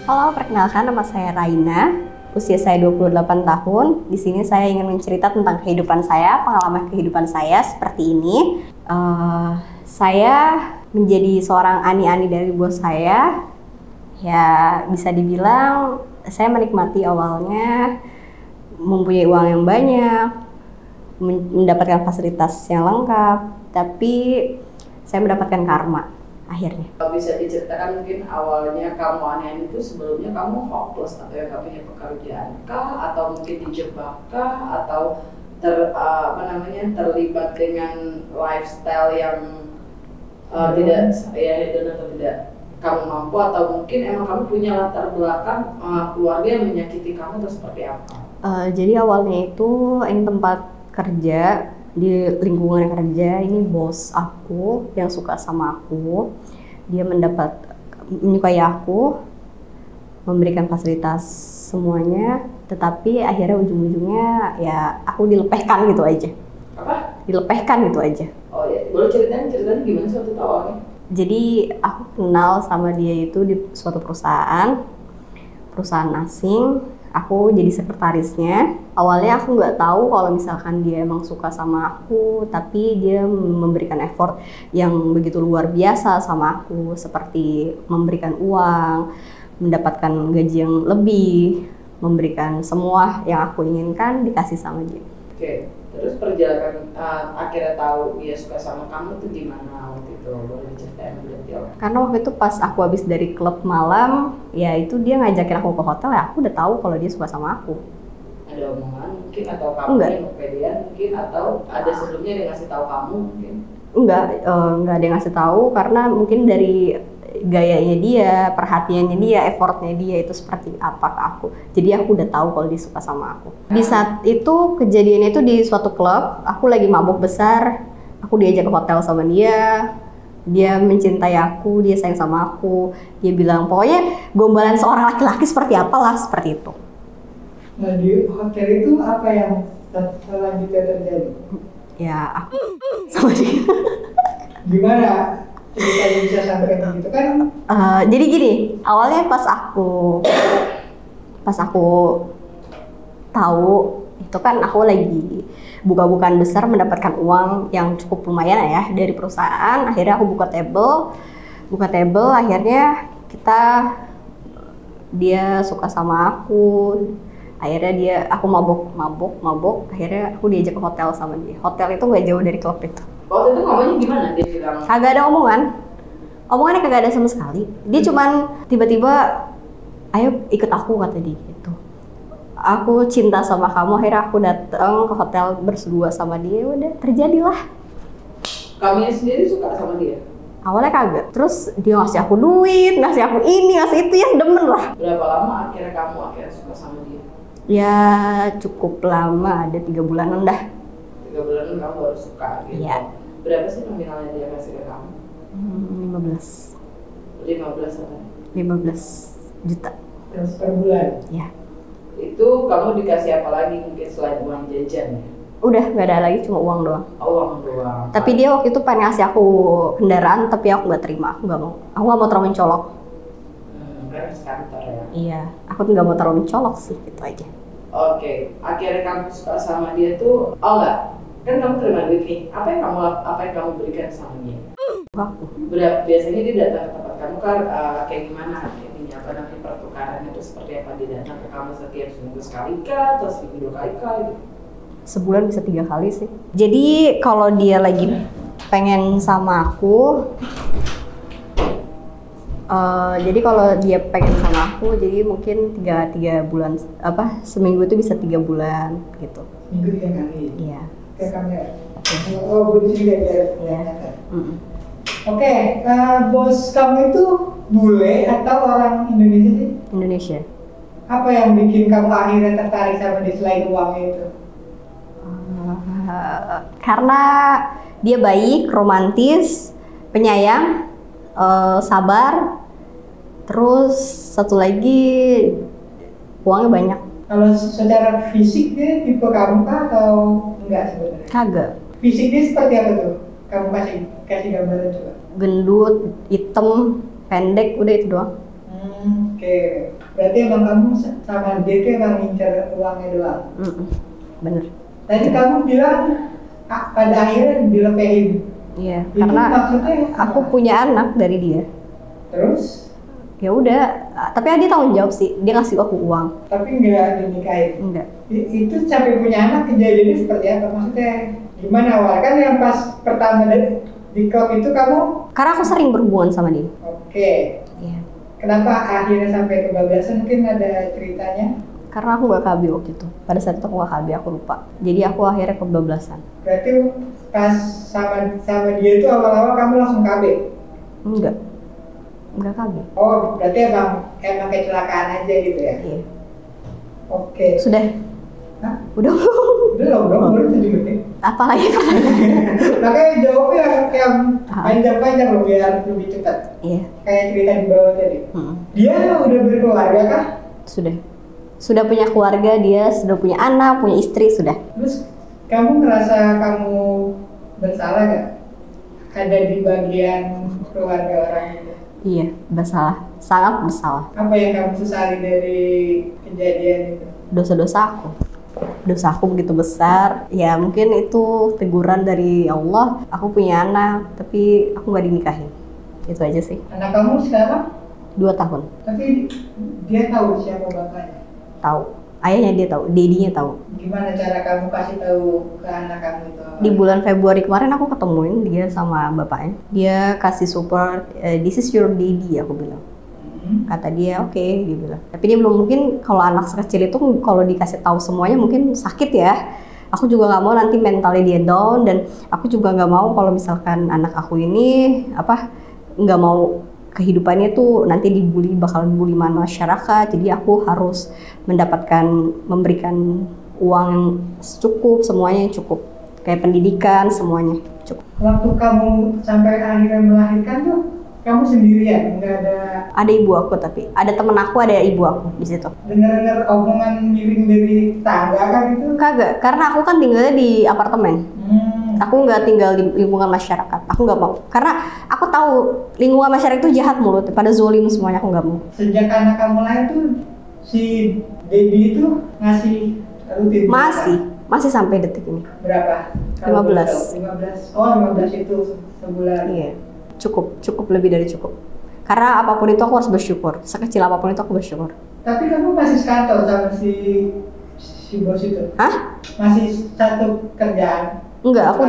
Halo, perkenalkan nama saya Raina. Usia saya 28 tahun. Di sini saya ingin mencerita tentang kehidupan saya, pengalaman kehidupan saya seperti ini. Saya menjadi seorang ani-ani dari bos saya. Ya, bisa dibilang saya menikmati awalnya mempunyai uang yang banyak, mendapatkan fasilitas yang lengkap, tapi saya mendapatkan karma akhirnya. Bisa diceritakan mungkin awalnya kamu aneh itu sebelumnya kamu hopeless atau yang gak punya pekerjaan kah, atau mungkin dijebak kah, atau terlibat dengan lifestyle yang tidak hedon atau tidak kamu mampu, atau mungkin emang kamu punya latar belakang keluarga yang menyakiti kamu atau seperti apa? Jadi awalnya itu ini tempat kerja, di lingkungan kerja ini bos aku yang suka sama aku, dia menyukai aku, memberikan fasilitas semuanya, tetapi akhirnya ujung-ujungnya ya aku dilepehkan gitu aja. Apa? Dilepehkan gitu aja. Oh ya, boleh ceritain gimana sih waktu itu awalnya? Jadi aku kenal sama dia itu di suatu perusahaan asing. Aku jadi sekretarisnya. Awalnya aku nggak tahu kalau misalkan dia emang suka sama aku, tapi dia memberikan effort yang begitu luar biasa sama aku, seperti memberikan uang, mendapatkan gaji yang lebih, memberikan semua yang aku inginkan dikasih sama dia. Oke, terus perjalanan akhirnya tahu dia suka sama kamu tuh gimana waktu itu? Boleh diceritain berarti? Karena waktu itu pas aku habis dari klub malam, ya itu dia ngajakin aku ke hotel, ya aku udah tahu kalau dia suka sama aku. Ada omongan mungkin, atau kamu yang kepedean mungkin, atau ada sebelumnya dia ngasih tahu kamu mungkin? Enggak ada yang ngasih tahu, karena mungkin dari gayanya dia, perhatiannya dia, effortnya dia itu seperti apa ke aku. Jadi aku udah tahu kalau dia suka sama aku. Di saat itu kejadiannya itu di suatu klub, aku lagi mabuk besar, aku diajak ke hotel sama dia. Dia mencintai aku, dia sayang sama aku. Dia bilang pokoknya gombalan seorang laki-laki seperti apalah, seperti itu. Nah di hotel itu apa yang selanjutnya terjadi? Ya aku sama dia. Gimana ceritanya bisa sampai gitu kan? Jadi gini, awalnya pas aku tahu itu kan aku lagi buka-bukaan besar, mendapatkan uang yang cukup lumayan ya dari perusahaan. Akhirnya aku buka table, akhirnya dia suka sama aku. Akhirnya aku mabuk, akhirnya aku diajak ke hotel sama dia. Hotel itu gak jauh dari klub itu. Waktu itu ngomongnya gimana? Dia bilang? Kagak ada omongannya kagak ada sama sekali. Dia cuman tiba-tiba, ayo ikut aku, kata dia gitu. Aku cinta sama kamu, akhirnya aku datang ke hotel berdua sama dia, udah terjadilah. Kamu sendiri suka sama dia? Awalnya kagak, terus dia ngasih aku duit, ngasih aku ini, ngasih itu, ya demen lah. Berapa lama kamu suka sama dia? Ya cukup lama, ada 3 bulanan dah. 3 bulanan kamu baru suka gitu? Iya. Berapa sih nominalnya dia kasih ke kamu? 15 apa? 15 juta. Terus per bulan? Ya. Itu kamu dikasih apa lagi mungkin selain uang jajan ya? Udah gak ada lagi, cuma uang doang. Uang doang. Tapi dia waktu itu pengen ngasih aku kendaraan, tapi aku nggak terima, aku nggak mau terlalu mencolok. Kan kantor ya? Iya, aku nggak mau terlalu mencolok sih, gitu aja. Oke, akhirnya kamu suka sama dia tuh, enggak, kan kamu terima duit nih, apa yang kamu berikan sama dia? Aku. Biasanya dia datang ke tempat kamu kan kayak gimana? Pertukarannya itu seperti apa? Dia datang ke kamu setiap seminggu sekali kah, atau seminggu 2 kali kah? Gitu? Sebulan bisa 3 kali sih. Jadi kalau dia lagi pengen sama aku, jadi mungkin tiga bulan, seminggu itu bisa 3 bulan gitu. Seminggu 3 kali? Iya. Kayak kamu ya? Oh, begitu juga ya? Iya. Oke, bos kamu itu bule atau orang Indonesia sih? Indonesia. Apa yang bikin kamu akhirnya tertarik sama dia selain uangnya itu? Karena dia baik, romantis, penyayang, sabar, terus satu lagi uangnya banyak. Kalau secara fisik dia tipe kamu kah atau enggak sebenarnya? Kagak. Fisik dia seperti apa tuh? Kamu kasih gambaran coba. Gendut, hitam, pendek, udah itu doang. Oke. Berarti emang kamu sama dia tuh emang ngincer uangnya doang. Bener. Tadi kamu bilang pada akhirnya dilepehin. Iya, Itu karena maksudnya aku apa? punya anak dari dia. Terus Ya udah, tapi dia tanggung jawab sih. Dia ngasih aku uang. tapi nggak dinikahin. Enggak. Itu sampai punya anak kejadiannya seperti apa? Maksudnya gimana awal? Kan yang pas pertama di klub itu kamu Karena aku sering berhubungan sama dia. oke. Iya. Kenapa akhirnya sampai kebablasan? Mungkin ada ceritanya. Karena aku gak KB waktu itu. Pada saat itu aku gak KB, aku lupa. Jadi aku akhirnya kebablasan. Berarti pas sama dia itu awal-awal kamu langsung KB. Enggak KB. Oh, berarti emang kecelakaan aja gitu ya? Iya. Oke. Sudah. Hah? Udah. Udah loh, baru 7 menit. Apa lagi? Makanya jawabnya yang panjang-panjang loh biar lebih cepat. Iya. Kayak cerita di bawah tadi. Dia udah berkeluarga kah? Sudah punya keluarga, dia sudah punya anak, punya istri, sudah. Terus kamu ngerasa kamu bersalah gak? Ada di bagian keluarga orang itu? Iya, bersalah. Sangat bersalah. Apa yang kamu sesali dari kejadian itu? Dosa-dosa aku. Dosa aku begitu besar. Ya mungkin itu teguran dari Allah. Aku punya anak, tapi aku gak dinikahin. Itu aja sih. Anak kamu sekarang? 2 tahun. Tapi dia tahu siapa bapaknya? Tahu. Ayahnya dia tahu, dedinya tahu. Gimana cara kamu kasih tahu ke anak kamu itu? Di bulan Februari kemarin aku ketemuin dia sama bapaknya. Dia kasih support, this is your daddy, aku bilang. Kata dia, oke, dia bilang. Tapi dia belum, mungkin kalau anak sekecil itu kalau dikasih tahu semuanya mungkin sakit ya. Aku juga nggak mau nanti mentalnya dia down, dan aku juga nggak mau kalau misalkan anak aku ini nggak mau kehidupannya tuh nanti bakal dibully masyarakat. Jadi aku harus memberikan uang cukup, semuanya cukup, kayak pendidikan semuanya cukup. Waktu kamu sampai akhirnya melahirkan tuh kamu sendirian, nggak ada ibu aku, tapi ada temen aku, ada ibu aku di situ. dengar omongan miring dari tangga kan itu? Kagak, karena aku kan tinggalnya di apartemen. Aku nggak tinggal di lingkungan masyarakat. Aku nggak mau, karena aku tahu lingkungan masyarakat itu jahat mulut, pada zolim semuanya. Aku nggak mau. Sejak anak kamu lahir tuh si Dedi itu ngasih rutin? Masih sampai detik ini. Berapa? 15. 15. Oh, 15 itu sebulan. Iya, cukup lebih dari cukup. Karena apapun itu aku harus bersyukur. Sekecil apapun itu aku bersyukur. Tapi kamu masih sekantor sama si bos itu? Hah? Masih satu kerjaan? Enggak, aku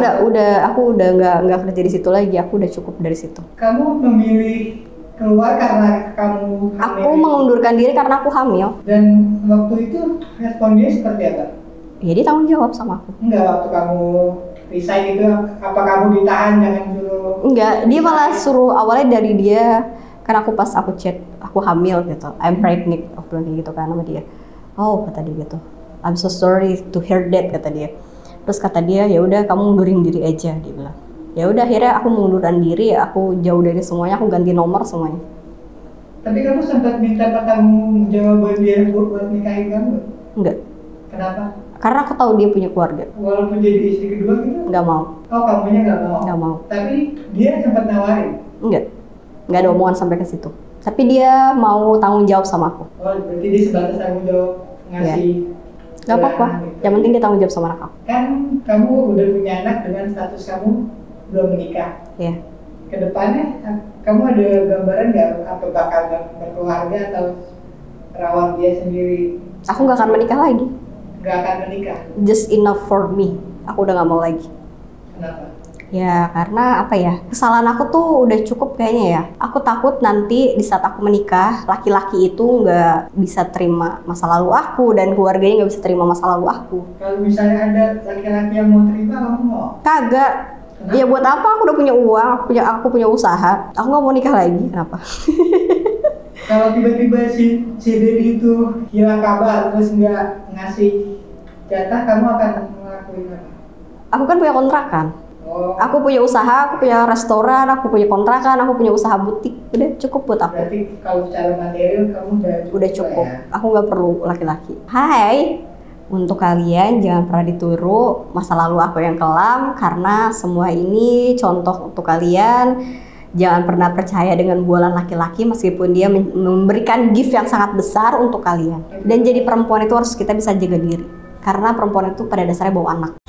udah nggak kerja di situ lagi. Aku udah cukup dari situ. Kamu memilih keluar karena kamu hamil? Aku mengundurkan diri karena aku hamil. Dan waktu itu respon dia seperti apa? Ya dia tanggung jawab sama aku. Enggak, waktu kamu resign itu apa kamu ditahan jangan suruh? Enggak, dia malah suruh, awalnya dari dia. Karena pas aku chat, aku hamil gitu, I'm pregnant, aku bilang kayak gitu kan sama dia. Oh, kata dia gitu, I'm so sorry to hear that, kata dia. Terus kata dia, ya udah kamu mundurin diri aja, dia bilang. Ya udah, akhirnya aku mengundurkan diri, aku jauh dari semuanya, aku ganti nomor semuanya. Tapi kamu sempat minta pertanggung jawaban dia buat nikahin kamu? Enggak. Kenapa? Karena aku tahu dia punya keluarga. Walaupun jadi istri kedua gitu? Nggak mau. Oh, kamunya nggak mau? Nggak mau. Tapi dia sempat nawarin? Nggak ada omongan sampai ke situ. Tapi dia mau tanggung jawab sama aku. Oh, berarti dia sebatas tanggung jawab ngasih? Nggak apa-apa, gitu. yang penting dia tanggung jawab sama anak aku. Kan kamu udah punya anak dengan status kamu belum menikah. Iya. Kedepannya kamu ada gambaran nggak apa bakal berkeluarga atau rawat dia sendiri? Aku nggak akan menikah lagi. Nggak akan menikah? Just enough for me. Aku udah nggak mau lagi. Kenapa? Ya karena apa ya, kesalahan aku tuh udah cukup kayaknya ya. Aku takut nanti di saat aku menikah, laki-laki itu nggak bisa terima masa lalu aku, dan keluarganya nggak bisa terima masa lalu aku. Kalau misalnya ada laki-laki yang mau terima, kamu mau? Kagak. Kenapa? Ya buat apa, aku udah punya uang, aku punya usaha. Aku nggak mau nikah lagi, kenapa? Kalau tiba-tiba si Dedi itu hilang kabar terus nggak ngasih jatah, kamu akan ngelakuin apa? Aku kan punya kontrakan. Oh, Aku punya usaha, aku punya restoran, aku punya kontrakan, aku punya usaha butik. Udah cukup buat aku. berarti kalau secara material kamu udah Cukup. ya? Aku nggak perlu laki-laki. Hai, untuk kalian jangan pernah ditiru masa lalu aku yang kelam, karena semua ini contoh untuk kalian. Jangan pernah percaya dengan bualan laki-laki meskipun dia memberikan gift yang sangat besar untuk kalian. Dan jadi perempuan itu harus kita bisa jaga diri. Karena perempuan itu pada dasarnya bawa anak.